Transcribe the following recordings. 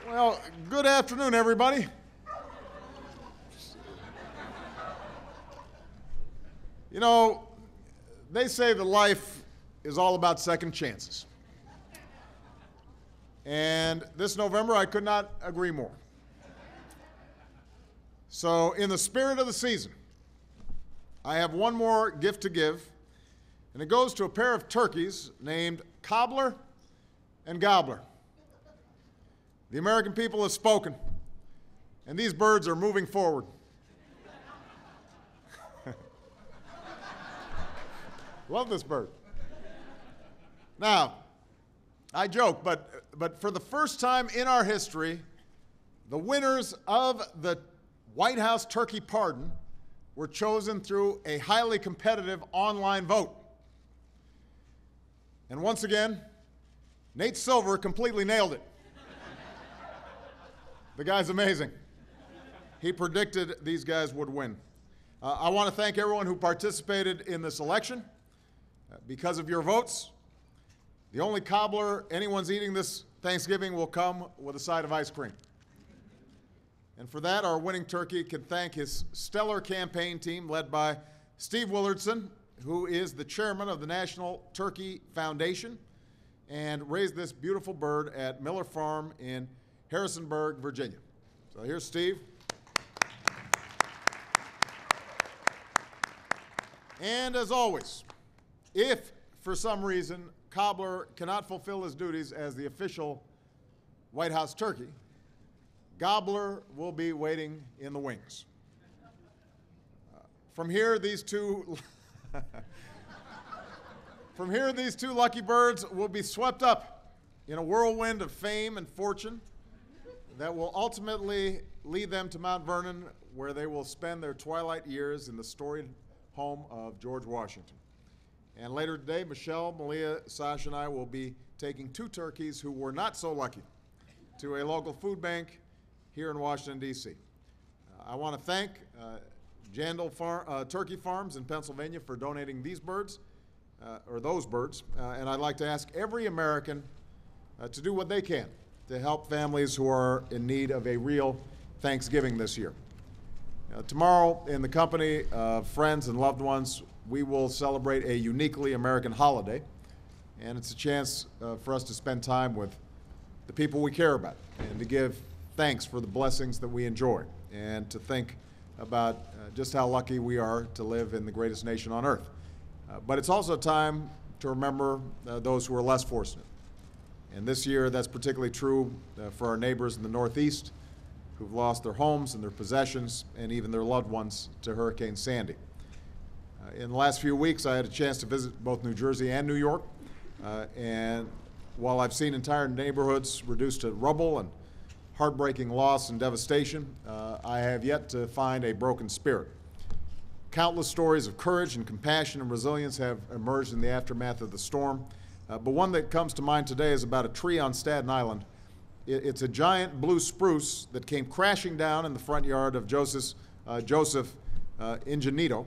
Well, good afternoon, everybody. You know, they say that life is all about second chances. And this November, I could not agree more. So, in the spirit of the season, I have one more gift to give, and it goes to a pair of turkeys named Cobbler and Gobbler. The American people have spoken, and these birds are moving forward. Love this bird. Now, I joke, but for the first time in our history, the winners of the White House turkey pardon were chosen through a highly competitive online vote. And once again, Nate Silver completely nailed it. The guy's amazing. He predicted these guys would win. I want to thank everyone who participated in this election. Because of your votes, the only cobbler anyone's eating this Thanksgiving will come with a side of ice cream. And for that, our winning turkey can thank his stellar campaign team led by Steve Willardson, who is the chairman of the National Turkey Foundation and raised this beautiful bird at Miller Farm in Harrisonburg, Virginia. So here's Steve. And as always, if for some reason Cobbler cannot fulfill his duties as the official White House turkey, Gobbler will be waiting in the wings. From here, these two lucky birds will be swept up in a whirlwind of fame and fortune that will ultimately lead them to Mount Vernon, where they will spend their twilight years in the storied home of George Washington. And later today, Michelle, Malia, Sasha, and I will be taking two turkeys who were not so lucky to a local food bank here in Washington, D.C. I want to thank Jandal Turkey Farms in Pennsylvania for donating these birds, or those birds, and I'd like to ask every American to do what they can to help families who are in need of a real Thanksgiving this year. Tomorrow, in the company of friends and loved ones, we will celebrate a uniquely American holiday, and it's a chance for us to spend time with the people we care about and to give thanks for the blessings that we enjoy and to think about just how lucky we are to live in the greatest nation on earth. But it's also a time to remember those who are less fortunate. And this year, that's particularly true for our neighbors in the Northeast who've lost their homes and their possessions and even their loved ones to Hurricane Sandy. In the last few weeks, I had a chance to visit both New Jersey and New York. And while I've seen entire neighborhoods reduced to rubble and heartbreaking loss and devastation, I have yet to find a broken spirit. Countless stories of courage and compassion and resilience have emerged in the aftermath of the storm. But one that comes to mind today is about a tree on Staten Island. It's a giant blue spruce that came crashing down in the front yard of Joseph Ingenito,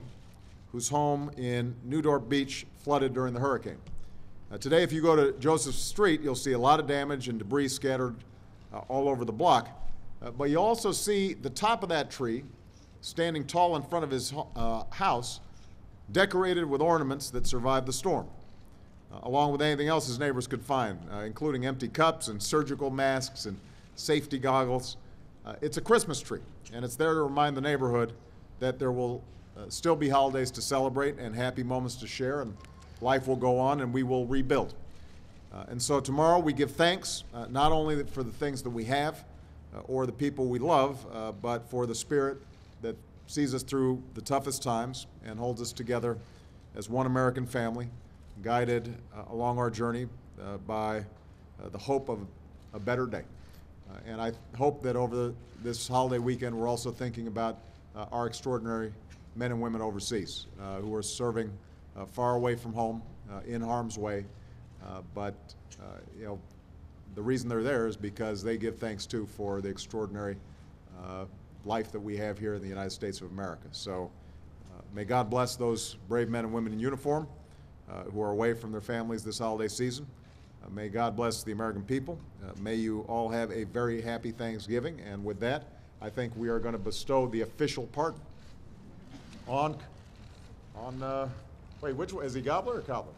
whose home in Newdorp Beach flooded during the hurricane. Today, if you go to Joseph Street, you'll see a lot of damage and debris scattered all over the block. But you'll also see the top of that tree standing tall in front of his house, decorated with ornaments that survived the storm, along with anything else his neighbors could find, including empty cups and surgical masks and safety goggles. It's a Christmas tree, and it's there to remind the neighborhood that there will still be holidays to celebrate and happy moments to share, and life will go on and we will rebuild. And so tomorrow we give thanks not only for the things that we have or the people we love, but for the spirit that sees us through the toughest times and holds us together as one American family, guided along our journey by the hope of a better day. And I hope that over this holiday weekend we're also thinking about our extraordinary men and women overseas who are serving far away from home, in harm's way, but you know, the reason they're there is because they give thanks too for the extraordinary life that we have here in the United States of America. So may God bless those brave men and women in uniform who are away from their families this holiday season. May God bless the American people. May you all have a very happy Thanksgiving. And with that, I think we are going to bestow the official pardon on wait, which one? Is he Gobbler or Cobbler?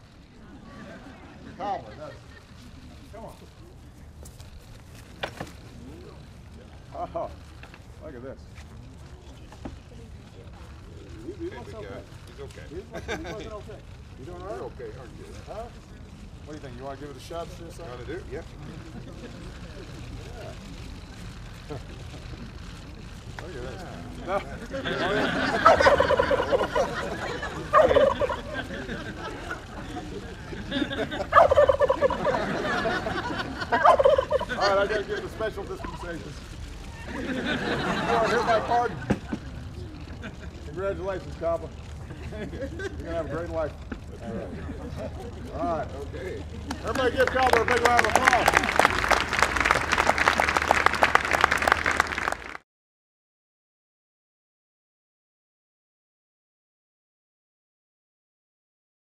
Cobbler. Come on. Oh, look at this. He looks okay. He's okay. He wasn't okay. You doing all right? You're okay, aren't you? Huh? What do you think? You want to give it a shot, sir? Want to do it? Yeah. Look at this. No. All right, I got to give the special dispensation. All right, here's my pardon. Congratulations, Cobbler. You're going to have a great life. All right. Okay. Everybody give Cobbler a big round of applause.